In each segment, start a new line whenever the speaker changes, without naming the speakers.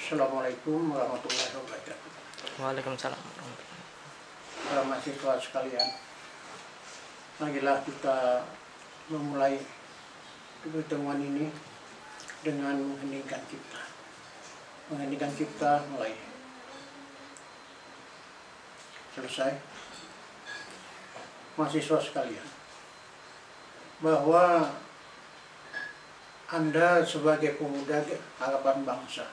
Assalamualaikum warahmatullahi wabarakatuh.
Waalaikumsalam.
Para mahasiswa sekalian, marilah kita memulai pertemuan ini dengan mengheningkan cipta. Mengheningkan cipta mulai. Selesai. Mahasiswa sekalian, bahwa Anda sebagai pemuda harapan bangsa,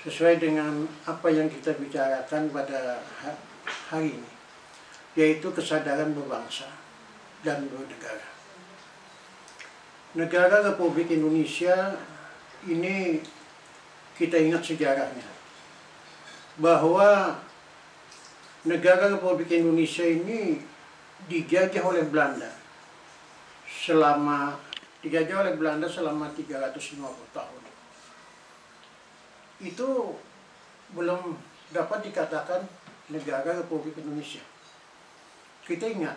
sesuai dengan apa yang kita bicarakan pada hari ini, yaitu kesadaran berbangsa dan bernegara. Negara Republik Indonesia ini kita ingat sejarahnya, bahwa negara Republik Indonesia ini dijajah oleh Belanda selama 350 tahun. Itu belum dapat dikatakan negara Republik Indonesia. Kita ingat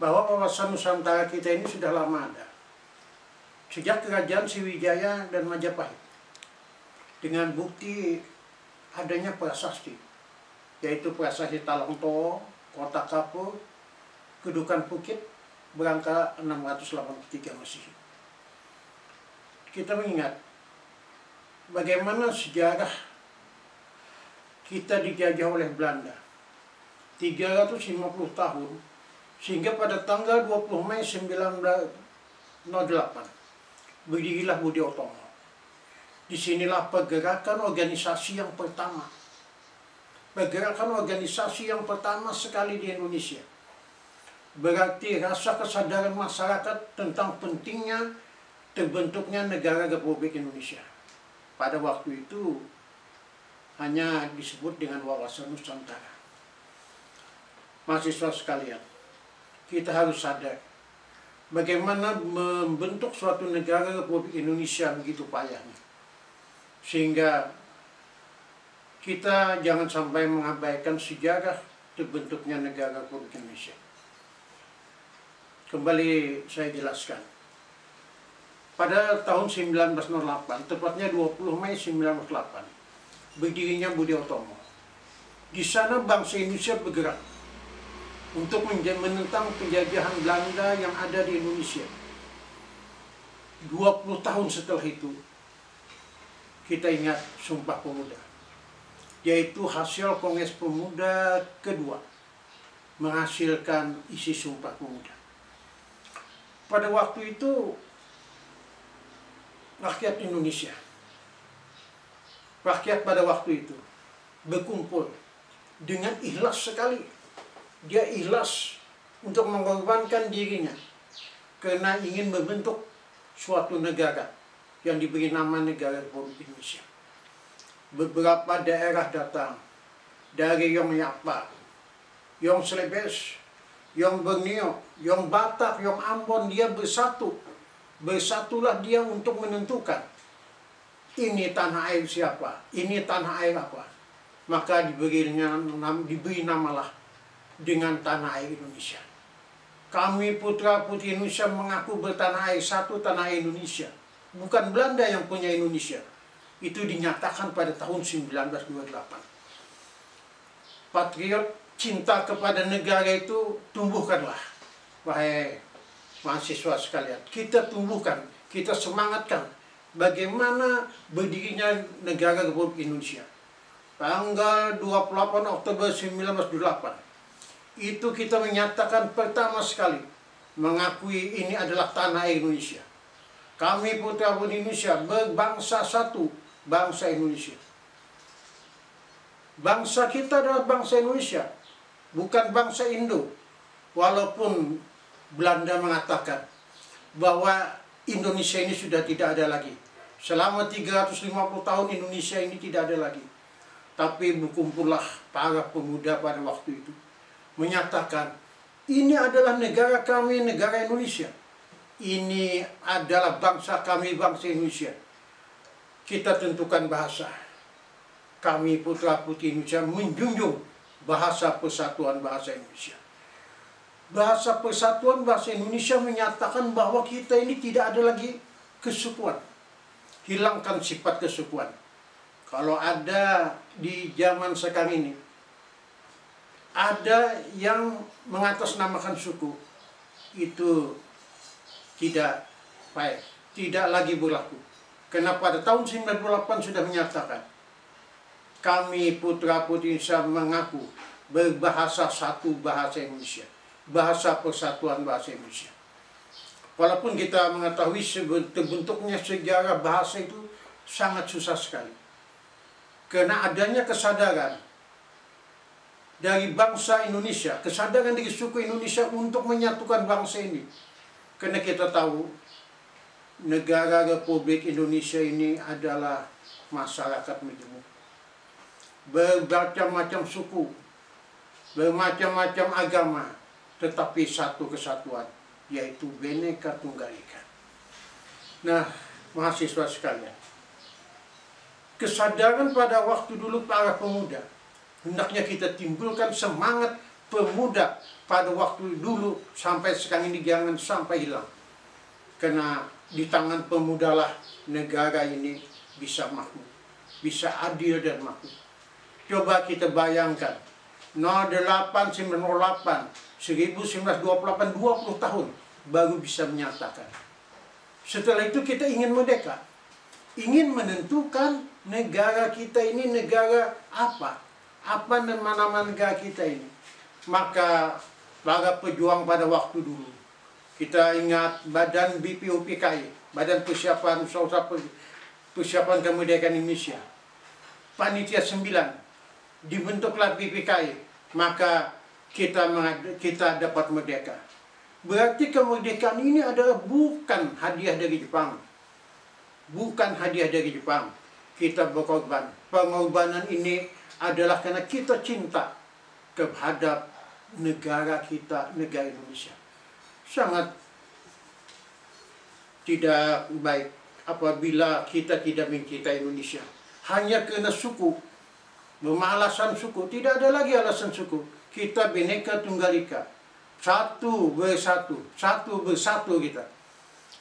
bahwa kawasan Nusantara kita ini sudah lama ada, sejak kerajaan Sriwijaya dan Majapahit, dengan bukti adanya prasasti, yaitu prasasti Talangtowo, Kota Kapur, Kedukan Bukit, berangka 683 Masehi. Kita mengingat bagaimana sejarah kita dijajah oleh Belanda 350 tahun, sehingga pada tanggal 20 Mei 1908 berdirilah Budi Utomo. Disinilah pergerakan organisasi yang pertama, sekali di Indonesia. Berarti rasa kesadaran masyarakat tentang pentingnya terbentuknya negara Republik Indonesia. Pada waktu itu hanya disebut dengan wawasan Nusantara. Mahasiswa sekalian, kita harus sadar bagaimana membentuk suatu negara Republik Indonesia begitu payahnya, sehingga kita jangan sampai mengabaikan sejarah terbentuknya negara Republik Indonesia. Kembali saya jelaskan. Pada tahun 1908, tepatnya 20 Mei 1908, berdirinya Budi Utomo. Di sana bangsa Indonesia bergerak untuk menentang penjajahan Belanda yang ada di Indonesia. 20 tahun setelah itu, kita ingat Sumpah Pemuda, yaitu hasil Kongres Pemuda kedua, menghasilkan isi Sumpah Pemuda. Pada waktu itu, rakyat Indonesia, rakyat pada waktu itu berkumpul dengan ikhlas sekali. Dia ikhlas untuk mengorbankan dirinya karena ingin membentuk suatu negara yang diberi nama Negara Republik Indonesia. Beberapa daerah datang dari Yogyakarta, Yong Slebes, Yong Borneo, Yong Batak, Yong Ambon, dia bersatu. Bersatulah dia untuk menentukan ini tanah air siapa, ini tanah air apa. Maka diberi namalah dengan tanah air Indonesia. Kami putra-putri Indonesia mengaku bertanah air satu, tanah air Indonesia. Bukan Belanda yang punya Indonesia. Itu dinyatakan pada tahun 1928. Patriot, cinta kepada negara itu tumbuhkanlah, wahai mahasiswa sekalian. Kita tumbuhkan, kita semangatkan bagaimana berdirinya negara Republik Indonesia. Tanggal 28 Oktober 1928 itu kita menyatakan pertama sekali mengakui ini adalah tanah air Indonesia. Kami putra-putri Indonesia berbangsa satu, bangsa Indonesia. Bangsa kita adalah bangsa Indonesia, bukan bangsa Indo. Walaupun Belanda mengatakan bahwa Indonesia ini sudah tidak ada lagi. Selama 350 tahun Indonesia ini tidak ada lagi. Tapi berkumpullah para pemuda pada waktu itu, menyatakan ini adalah negara kami, negara Indonesia. Ini adalah bangsa kami, bangsa Indonesia. Kita tentukan bahasa. Kami putra-putri Indonesia menjunjung bahasa persatuan bahasa Indonesia. Bahasa persatuan bahasa Indonesia menyatakan bahwa kita ini tidak ada lagi kesukuan. Hilangkan sifat kesukuan. Kalau ada di zaman sekarang ini, ada yang mengatasnamakan suku, itu tidak baik, tidak lagi berlaku. Karena pada tahun 98 sudah menyatakan, kami putra-putri Indonesia mengaku berbahasa satu bahasa Indonesia, bahasa persatuan bahasa Indonesia. Walaupun kita mengetahui terbentuknya sejarah bahasa itu sangat susah sekali. Karena adanya kesadaran dari bangsa Indonesia, kesadaran dari suku Indonesia untuk menyatukan bangsa ini. Karena kita tahu negara Republik Indonesia ini adalah masyarakat majemuk, bermacam-macam suku, bermacam-macam agama, tetapi satu kesatuan, yaitu Bhinneka Tunggal Ika. Nah, mahasiswa sekalian, kesadaran pada waktu dulu para pemuda, hendaknya kita timbulkan semangat pemuda pada waktu dulu sampai sekarang ini, jangan sampai hilang. Karena di tangan pemuda lah negara ini bisa makmur, bisa adil dan makmur. Coba kita bayangkan, 08, 908, 1928, 20 tahun baru bisa menyatakan. Setelah itu kita ingin merdeka, ingin menentukan negara kita ini negara apa nama negara kita ini. Maka para pejuang pada waktu dulu, kita ingat Badan BPUPKI, Badan Persiapan Kemerdekaan Indonesia, Panitia 9, dibentuklah BPKI, maka kita dapat merdeka. Berarti kemerdekaan ini adalah bukan hadiah dari Jepang, bukan hadiah dari Jepang. Kita berkorban. Pengorbanan ini adalah karena kita cinta terhadap negara kita, negara Indonesia. Sangat tidak baik apabila kita tidak mencintai Indonesia hanya karena suku, beralasan suku. Tidak ada lagi alasan suku. Kita Bhinneka Tunggal Ika, satu bersatu kita.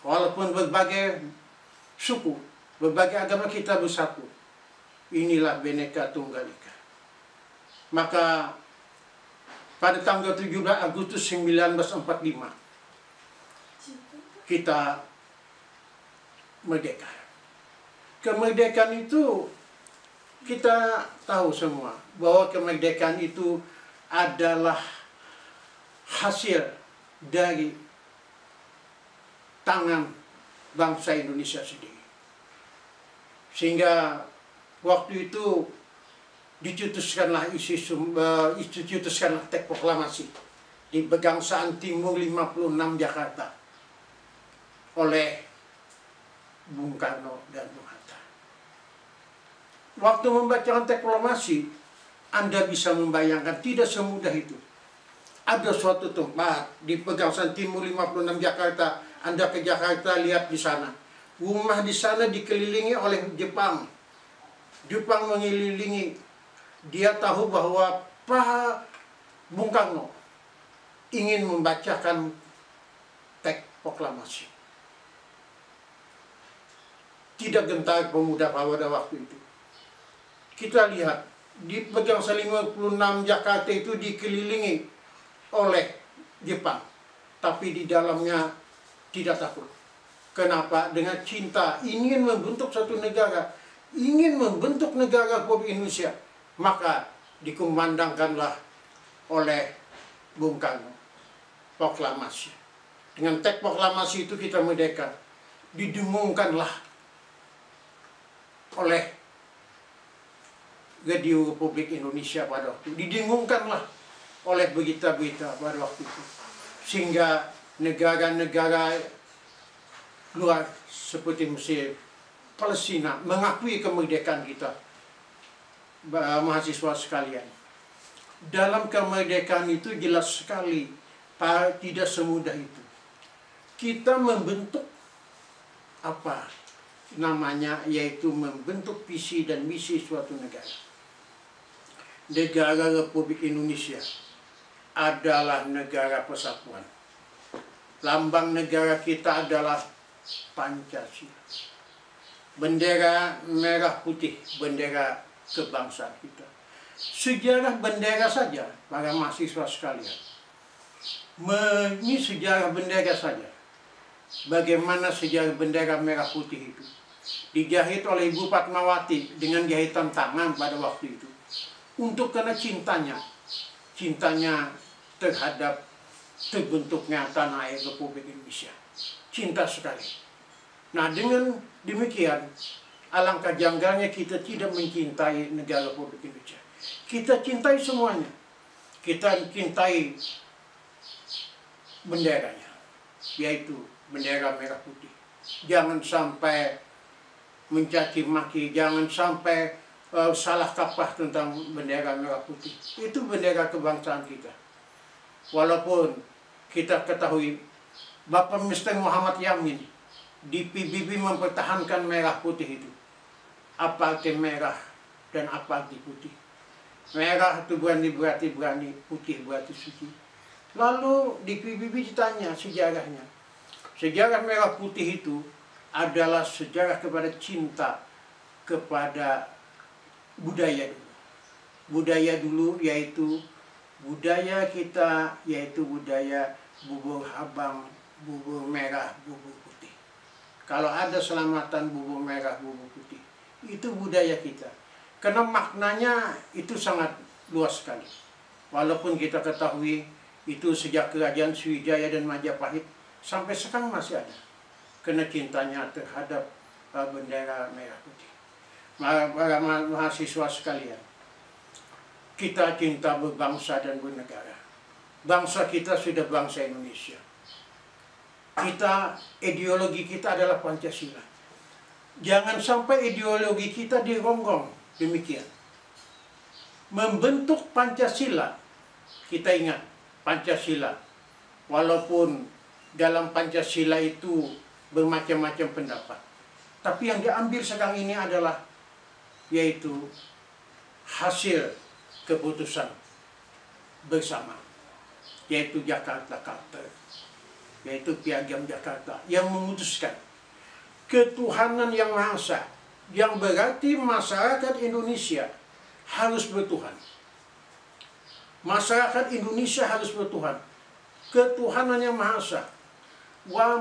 Walaupun berbagai suku, berbagai agama, kita bersatu. Inilah Bhinneka Tunggal Ika. Maka pada tanggal 17 Agustus 1945 kita merdeka. Kemerdekaan itu kita tahu semua bahwa kemerdekaan itu adalah hasil dari tangan bangsa Indonesia sendiri. Sehingga waktu itu dicetuskanlah teks proklamasi di Pegangsaan Timur 56 Jakarta oleh Bung Karno dan Bung Hatta. Waktu membacakan teks proklamasi, Anda bisa membayangkan tidak semudah itu. Ada suatu tempat di Pegangsaan Timur 56 Jakarta, Anda ke Jakarta, lihat di sana. Rumah di sana dikelilingi oleh Jepang. Jepang mengelilingi. Dia tahu bahwa Pak Bung Karno ingin membacakan teks proklamasi. Tidak gentar pemuda pada waktu itu. Kita lihat di Pegangsaan 56 Jakarta itu dikelilingi oleh Jepang, tapi di dalamnya tidak takut. Kenapa? Dengan cinta, ingin membentuk satu negara, ingin membentuk negara Republik Indonesia, maka dikumandangkanlah oleh Bung Karno proklamasi. Dengan teks proklamasi itu kita merdeka. Didengungkanlah oleh Radio Republik Indonesia pada waktu itu. Didengungkanlah oleh berita-berita pada waktu itu. Sehingga negara-negara luar seperti Mesir, Palestina mengakui kemerdekaan kita. Mahasiswa sekalian, dalam kemerdekaan itu jelas sekali tidak semudah itu. Kita membentuk apa namanya, yaitu membentuk visi dan misi suatu negara. Negara Republik Indonesia adalah negara persatuan. Lambang negara kita adalah Pancasila. bendera merah putih, bendera kebangsaan kita. Sejarah bendera saja, para mahasiswa sekalian. Ini sejarah bendera saja. Bagaimana sejarah bendera merah putih itu dijahit oleh Ibu Fatmawati dengan jahitan tangan pada waktu itu. Untuk karena cintanya terhadap terbentuknya tanah air Republik Indonesia. Cinta sekali. Nah, dengan demikian, alangkah janggalnya kita tidak mencintai negara Republik Indonesia. Kita cintai semuanya. Kita cintai benderanya, yaitu bendera merah putih. Jangan sampai mencaci maki, jangan sampai salah kaprah tentang bendera merah putih. Itu bendera kebangsaan kita. Walaupun kita ketahui Bapak Mr. Muhammad Yamin di PBB mempertahankan merah putih itu. Apa arti merah dan apa arti putih? Merah itu berarti berani, putih berarti suci. Lalu di PBB ditanya sejarahnya. Sejarah merah putih itu adalah sejarah kepada cinta kepada budaya dulu. Budaya dulu yaitu budaya kita, yaitu budaya bubur habang, bubur merah, bubur putih. Kalau ada selamatan bubur merah, bubur putih, itu budaya kita. Karena maknanya itu sangat luas sekali. Walaupun kita ketahui itu sejak kerajaan Sriwijaya dan Majapahit sampai sekarang masih ada. Karena cintanya terhadap bendera merah putih. Para mahasiswa sekalian, kita cinta berbangsa dan bernegara. Bangsa kita sudah bangsa Indonesia. Ideologi kita adalah Pancasila. Jangan sampai ideologi kita dironggong demikian. Membentuk Pancasila, kita ingat Pancasila. Walaupun dalam Pancasila itu bermacam-macam pendapat. Tapi yang diambil sekarang ini adalah yaitu hasil keputusan bersama, yaitu Jakarta Charter, yaitu Piagam Jakarta yang memutuskan ketuhanan yang Maha Esa, yang berarti masyarakat Indonesia harus bertuhan. Masyarakat Indonesia harus bertuhan. Ketuhanan yang Maha Esa.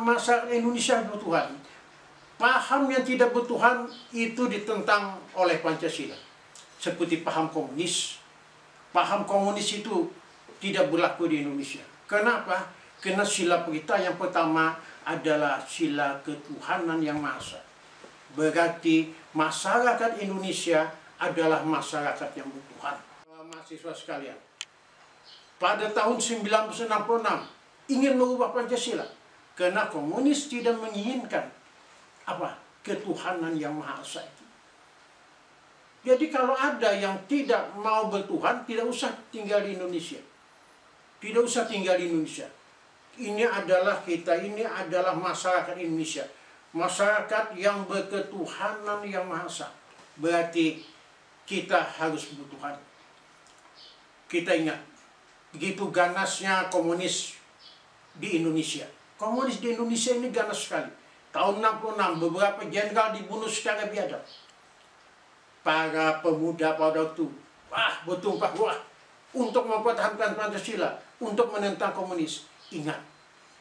Masyarakat Indonesia harus bertuhan. Paham yang tidak bertuhan itu ditentang oleh Pancasila. Seperti paham komunis. Paham komunis itu tidak berlaku di Indonesia. Kenapa? Karena sila kita yang pertama adalah sila ketuhanan yang Maha Esa. Berarti masyarakat Indonesia adalah masyarakat yang bertuhan. Mahasiswa sekalian, pada tahun 1966 ingin merubah Pancasila. Karena komunis tidak menginginkan apa? Ketuhanan yang Maha Esa itu. Jadi kalau ada yang tidak mau bertuhan, tidak usah tinggal di Indonesia. Tidak usah tinggal di Indonesia. Ini adalah masyarakat Indonesia. Masyarakat yang berketuhanan yang Maha Esa. Berarti kita harus bertuhan. Kita ingat, begitu ganasnya komunis di Indonesia. Komunis di Indonesia ini ganas sekali. Tahun 66, beberapa jenderal dibunuh secara biadab. Para pemuda pada waktu, bertumpah ruah untuk mempertahankan Pancasila, untuk menentang komunis. Ingat,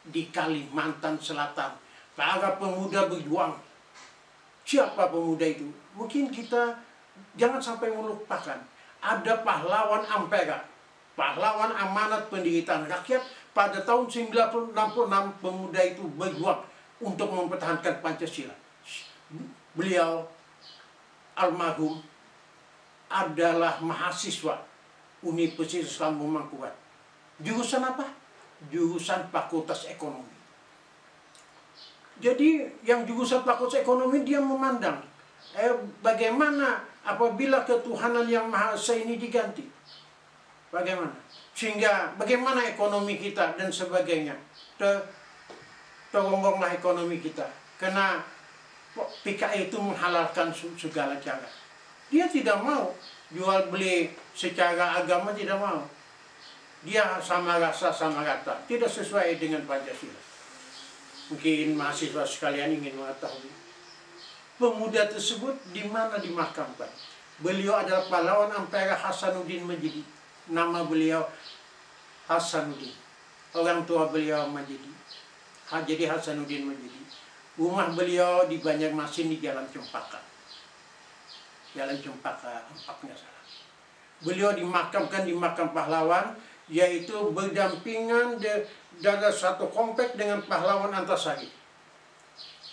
di Kalimantan Selatan, para pemuda berjuang. Siapa pemuda itu? Mungkin kita jangan sampai melupakan. Ada pahlawan Ampera, pahlawan amanat pendirian rakyat. Pada tahun 1966, pemuda itu berjuang untuk mempertahankan Pancasila. Beliau almarhum adalah mahasiswa Universitas Islam Mangkurat. Jurusan apa? Jurusan Fakultas Ekonomi. Jadi yang jurusan Fakultas Ekonomi dia memandang bagaimana apabila ketuhanan yang Maha Esa ini diganti. Bagaimana? Sehingga bagaimana ekonomi kita dan sebagainya. Teronggonglah ekonomi kita. Karena PKI itu menghalalkan segala cara. Dia tidak mau jual beli secara agama, tidak mau. Dia sama rasa, sama rata. Tidak sesuai dengan Pancasila. Mungkin mahasiswa sekalian ingin mengetahui. pemuda tersebut di mana dimakamkan? Beliau adalah pahlawan Ampera Hasanuddin Majidi. Nama beliau Hasanuddin. Orang tua beliau Majidi. Jadi Hasanuddin Majidi. Rumah beliau di Banjarmasin di Jalan Cempaka. Jalan Cempaka 4-nya salah. Beliau dimakamkan di makam pahlawan, yaitu berdampingan dalam satu komplek dengan pahlawan Antasari.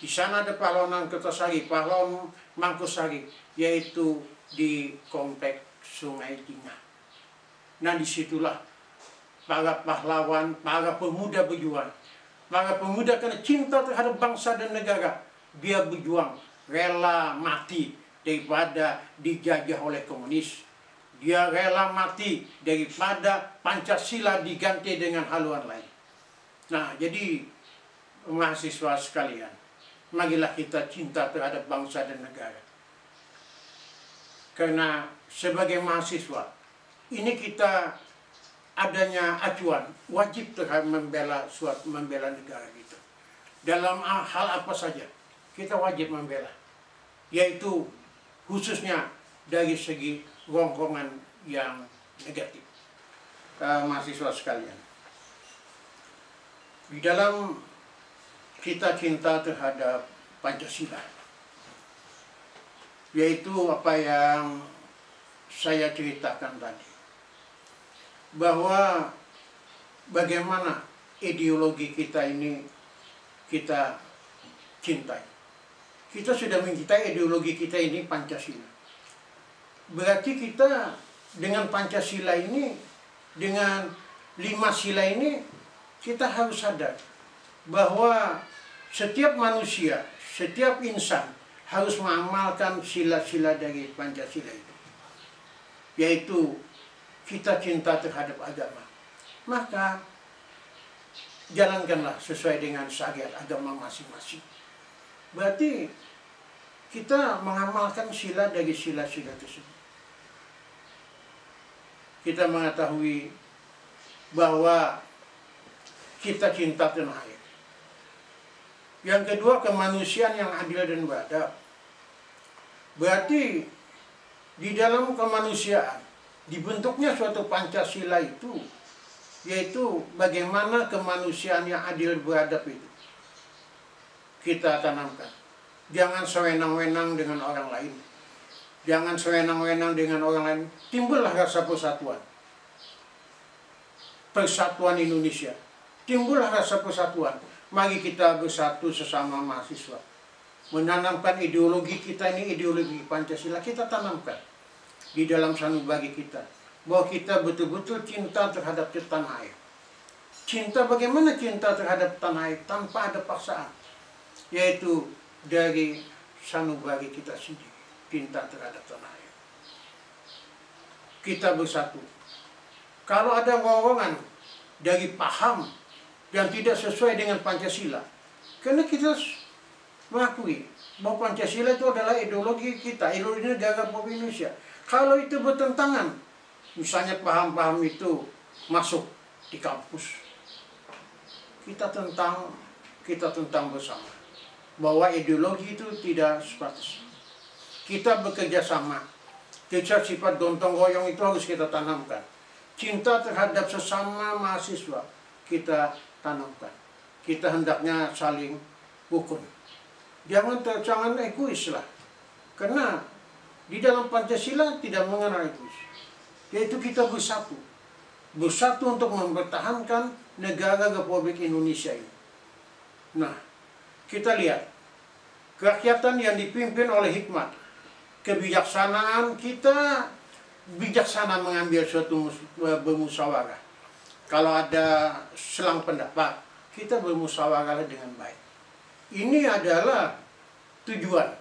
Di sana ada pahlawan Antasari, pahlawan Mangkusari, yaitu di komplek Sungai Tingah. Nah, disitulah para pahlawan, para pemuda berjuang. Para pemuda karena cinta terhadap bangsa dan negara, dia berjuang, rela mati daripada dijajah oleh komunis. Dia rela mati daripada Pancasila diganti dengan haluan lain. Nah, jadi mahasiswa sekalian, marilah kita cinta terhadap bangsa dan negara. Karena sebagai mahasiswa, ini kita adanya acuan, wajib terhadap membela negara kita. Dalam hal apa saja, kita wajib membela. Yaitu khususnya dari segi rongrongan yang negatif. Mahasiswa sekalian, di dalam kita cinta terhadap Pancasila, yaitu apa yang saya ceritakan tadi, bahwa bagaimana ideologi kita ini kita cintai. Kita sudah mencintai ideologi kita ini Pancasila. Berarti kita dengan Pancasila ini, dengan 5 sila ini, kita harus sadar bahwa setiap manusia, setiap insan harus mengamalkan sila-sila dari Pancasila itu. Yaitu kita cinta terhadap agama. Maka jalankanlah sesuai dengan syariat agama masing-masing. Berarti kita mengamalkan sila dari sila-sila tersebut. Kita mengetahui bahwa kita cinta tanah air. Yang kedua, kemanusiaan yang adil dan beradab. Berarti di dalam kemanusiaan dibentuknya suatu Pancasila itu, yaitu bagaimana kemanusiaan yang adil beradab itu kita tanamkan. Jangan sewenang-wenang dengan orang lain. Jangan sewenang-wenang dengan orang lain. Timbullah rasa persatuan. Persatuan Indonesia. Timbullah rasa persatuan. Mari kita bersatu sesama mahasiswa. Menanamkan ideologi kita ini, ideologi Pancasila, kita tanamkan di dalam sanubari kita. Bahwa kita betul-betul cinta terhadap tanah air. Cinta, bagaimana cinta terhadap tanah air tanpa ada paksaan. Yaitu dari sanubari kita sendiri, cinta terhadap tanah air. Kita bersatu. Kalau ada ngomongan dari paham yang tidak sesuai dengan Pancasila, karena kita mengakui bahwa Pancasila itu adalah ideologi kita, ideologi negara Republik Indonesia. Kalau itu bertentangan, misalnya paham-paham itu masuk di kampus, kita tentang bersama bahwa ideologi itu tidak sepatus. Kita bekerja sama. Kita sifat gotong royong itu harus kita tanamkan. Cinta terhadap sesama mahasiswa kita tanamkan. Kita hendaknya saling rukun. Jangan egois lah. Karena di dalam Pancasila tidak mengenal egois. Yaitu kita bersatu. Bersatu untuk mempertahankan negara Republik Indonesia ini. Nah, kita lihat kerakyatan yang dipimpin oleh hikmat, kebijaksanaan, kita bijaksana mengambil suatu bermusyawarah. Kalau ada selang pendapat, kita bermusyawarah dengan baik. Ini adalah tujuan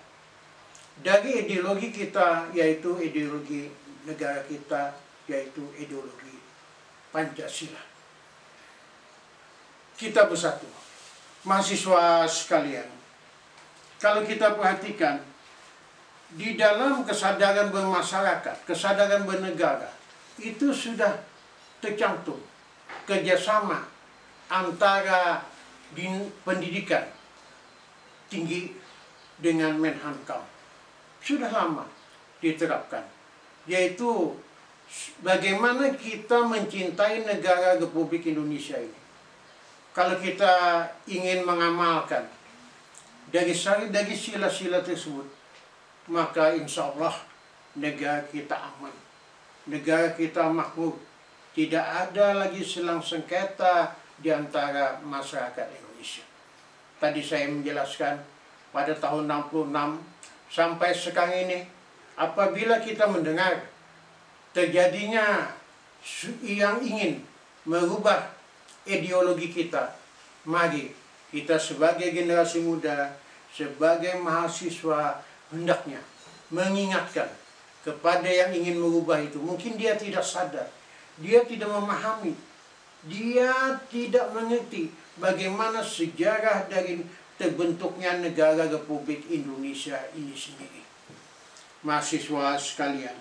dari ideologi kita, yaitu ideologi negara kita, yaitu ideologi Pancasila. Kita bersatu. Mahasiswa sekalian, kalau kita perhatikan, di dalam kesadaran bermasyarakat, kesadaran bernegara, itu sudah tercantum kerjasama antara pendidikan tinggi dengan Menhankam. Sudah lama diterapkan, yaitu bagaimana kita mencintai negara Republik Indonesia ini. Kalau kita ingin mengamalkan dari sila-sila tersebut, maka insya Allah negara kita aman, negara kita makmur, tidak ada lagi selang sengketa di antara masyarakat Indonesia. Tadi saya menjelaskan pada tahun 66 sampai sekarang ini, apabila kita mendengar terjadinya yang ingin merubah ideologi kita, mari kita sebagai generasi muda, sebagai mahasiswa, hendaknya mengingatkan kepada yang ingin merubah itu. Mungkin dia tidak sadar, dia tidak memahami, dia tidak mengerti bagaimana sejarah dari terbentuknya negara Republik Indonesia ini sendiri. Mahasiswa sekalian,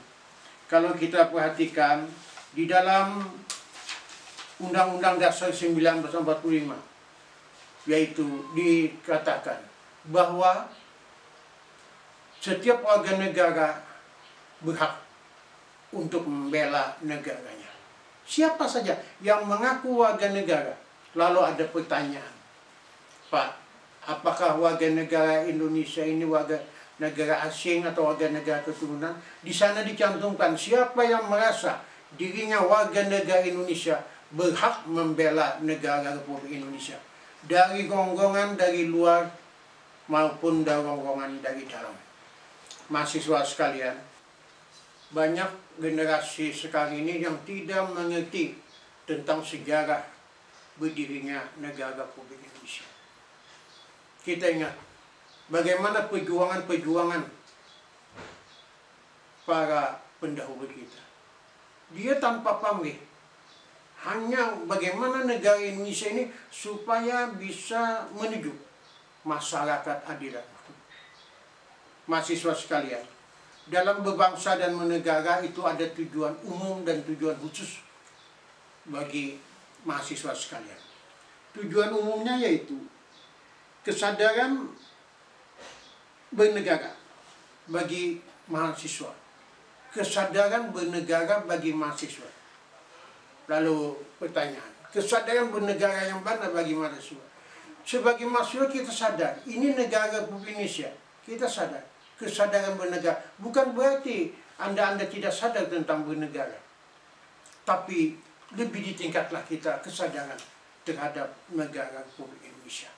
kalau kita perhatikan di dalam Undang-Undang Dasar 1945, yaitu dikatakan bahwa setiap warga negara berhak untuk membela negaranya. Siapa saja yang mengaku warga negara, lalu ada pertanyaan, Pak, apakah warga negara Indonesia ini warga negara asing atau warga negara keturunan? Di sana dicantumkan siapa yang merasa dirinya warga negara Indonesia berhak membela negara Republik Indonesia, dari ronggongan dari luar maupun dari ronggongan dari dalam. Mahasiswa sekalian, banyak generasi sekarang ini yang tidak mengerti tentang sejarah berdirinya negara Republik Indonesia. Kita ingat bagaimana perjuangan-perjuangan para pendahulu kita. Dia tanpa pamrih, hanya bagaimana negara Indonesia ini supaya bisa menuju masyarakat adil dan makmur. Mahasiswa sekalian, dalam berbangsa dan bernegara itu ada tujuan umum dan tujuan khusus bagi mahasiswa sekalian. Tujuan umumnya yaitu kesadaran bernegara bagi mahasiswa, kesadaran bernegara bagi mahasiswa. Lalu pertanyaan, kesadaran bernegara yang mana bagi mahasiswa? Sebagai mahasiswa kita sadar, ini negara Republik Indonesia, kita sadar. Kesadaran bernegara bukan berarti Anda tidak sadar tentang bernegara, tapi lebih ditingkatlah kita kesadaran terhadap negara Republik Indonesia.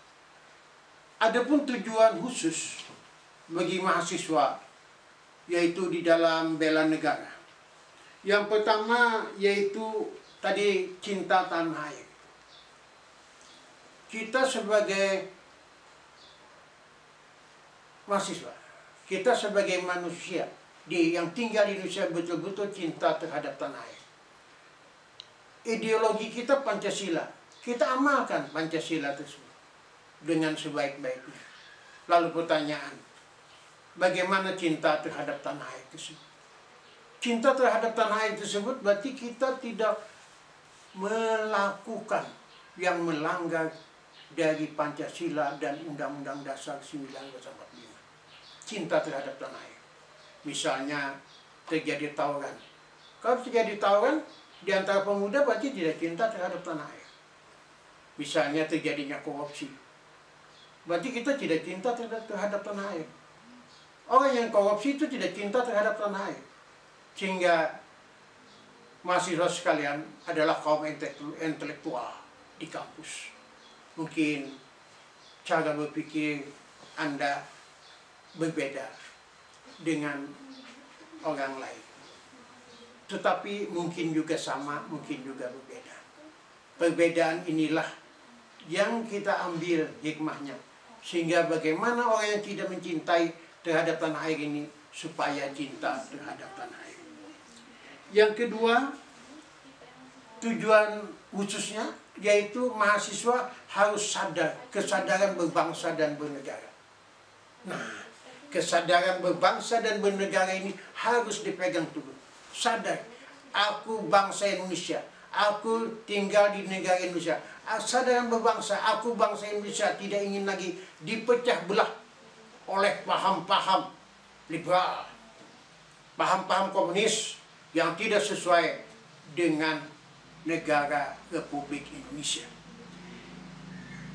Adapun tujuan khusus bagi mahasiswa, yaitu di dalam bela negara. Yang pertama yaitu tadi cinta tanah air. Kita sebagai mahasiswa, kita sebagai manusia yang tinggal di Indonesia betul-betul cinta terhadap tanah air. Ideologi kita Pancasila, kita amalkan Pancasila tersebut dengan sebaik-baiknya. Lalu pertanyaan, bagaimana cinta terhadap tanah air tersebut? Cinta terhadap tanah air tersebut berarti kita tidak melakukan yang melanggar dari Pancasila dan Undang-Undang Dasar 1945. Cinta terhadap tanah air. Misalnya terjadi tawuran. Kalau terjadi tawuran di antara pemuda berarti tidak cinta terhadap tanah air. Misalnya terjadinya korupsi, berarti kita tidak cinta terhadap tanah air. Orang yang korupsi itu tidak cinta terhadap tanah air. Sehingga mahasiswa sekalian adalah kaum intelektual di kampus. Mungkin cara berpikir Anda berbeda dengan orang lain, tetapi mungkin juga sama, mungkin juga berbeda. Perbedaan inilah yang kita ambil hikmahnya, sehingga bagaimana orang yang tidak mencintai terhadap tanah air ini supaya cinta terhadap tanah air. Yang kedua, tujuan khususnya yaitu mahasiswa harus sadar, kesadaran berbangsa dan bernegara. Nah, kesadaran berbangsa dan bernegara ini harus dipegang teguh. Sadar, aku bangsa Indonesia, aku tinggal di negara Indonesia. Kesadaran berbangsa, aku bangsa Indonesia, tidak ingin lagi dipecah belah oleh paham-paham liberal, paham-paham komunis yang tidak sesuai dengan negara Republik Indonesia.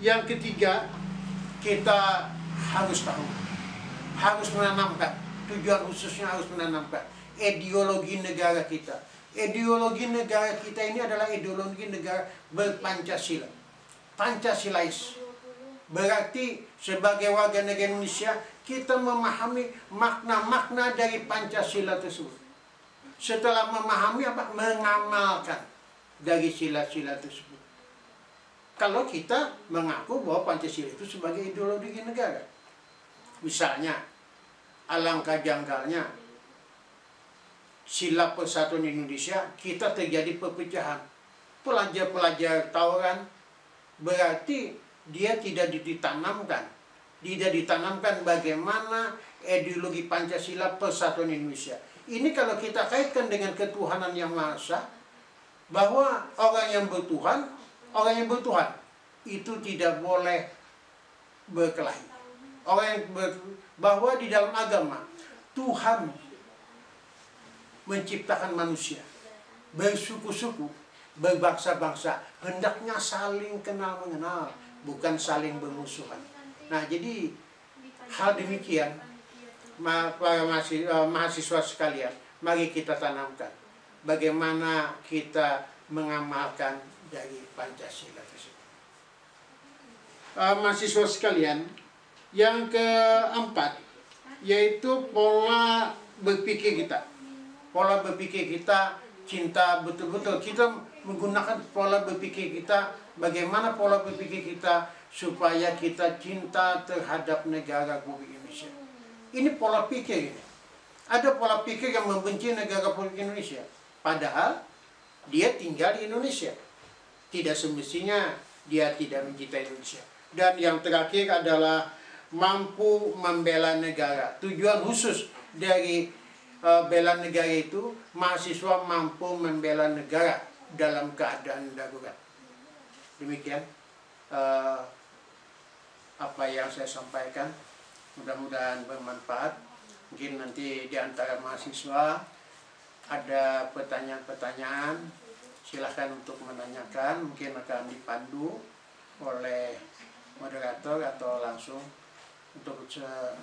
Yang ketiga, kita harus tahu, harus menanamkan, tujuan khususnya harus menanamkan ideologi negara kita. Ideologi negara kita ini adalah ideologi negara berpancasila, Pancasilais. Berarti sebagai warga negara Indonesia, kita memahami makna-makna dari Pancasila tersebut. Setelah memahami apa? Mengamalkan dari sila-sila tersebut. Kalau kita mengaku bahwa Pancasila itu sebagai ideologi negara. Misalnya, alangkah janggalnya sila persatuan Indonesia, kita terjadi perpecahan. Pelajar-pelajar tawuran, berarti dia tidak ditanamkan. Tidak ditanamkan bagaimana ideologi Pancasila persatuan Indonesia. Ini kalau kita kaitkan dengan ketuhanan yang Maha Esa, bahwa orang yang bertuhan itu tidak boleh berkelahi. Bahwa di dalam agama Tuhan menciptakan manusia bersuku-suku, berbangsa-bangsa, hendaknya saling kenal mengenal, bukan saling bermusuhan. Nah, jadi hal demikian, para mahasiswa sekalian, mari kita tanamkan bagaimana kita mengamalkan dari Pancasila tersebut. Mahasiswa sekalian, yang keempat yaitu pola berpikir kita. Pola berpikir kita, cinta betul-betul kita menggunakan pola berpikir kita. Bagaimana pola berpikir kita supaya kita cinta terhadap negara Republik Indonesia. Ini pola pikir ini. Ada pola pikir yang membenci negara Republik Indonesia, padahal dia tinggal di Indonesia. Tidak semestinya dia tidak mencintai Indonesia. Dan yang terakhir adalah mampu membela negara. Tujuan khusus dari bela negara itu, mahasiswa mampu membela negara dalam keadaan darurat. Demikian apa yang saya sampaikan. Mudah-mudahan bermanfaat. Mungkin nanti di antara mahasiswa ada pertanyaan-pertanyaan, silahkan untuk menanyakan. Mungkin akan dipandu oleh moderator atau langsung. Untuk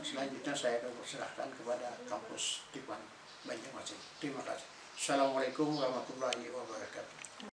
selanjutnya saya akan persilahkan kepada kampus Tipan Banjarmasin. Terima kasih. Assalamualaikum warahmatullahi wabarakatuh.